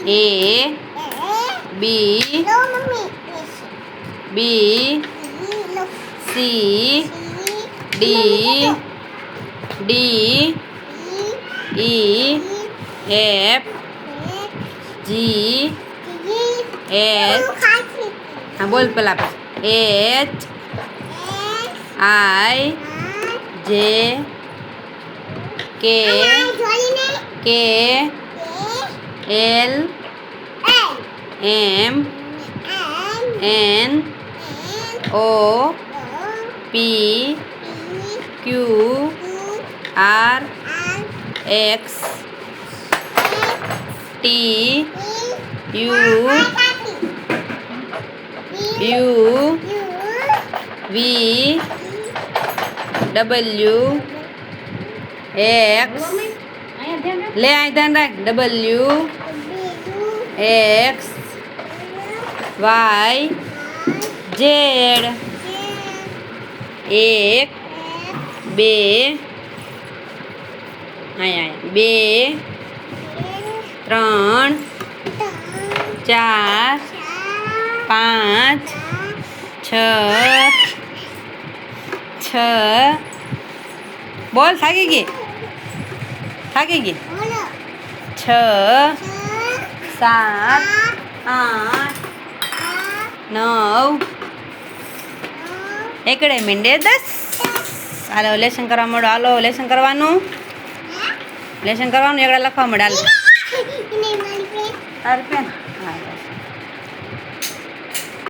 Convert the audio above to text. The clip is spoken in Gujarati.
A B B C D D E F G H हाँ बोल पहला H I J K K L M N O P Q R X T U V W X ले आए ध्यान रख W X Y Z एक બે બે ત્રણ ચાર પાંચ છ બોલ થાકી ગઈ છ સાત આઠ નવ એકડે મીંડે 10 હાલો લેસન કરવા મળો હાલો લેસન કરવાનું એકડા લખવા મળે હાલો તાર પેન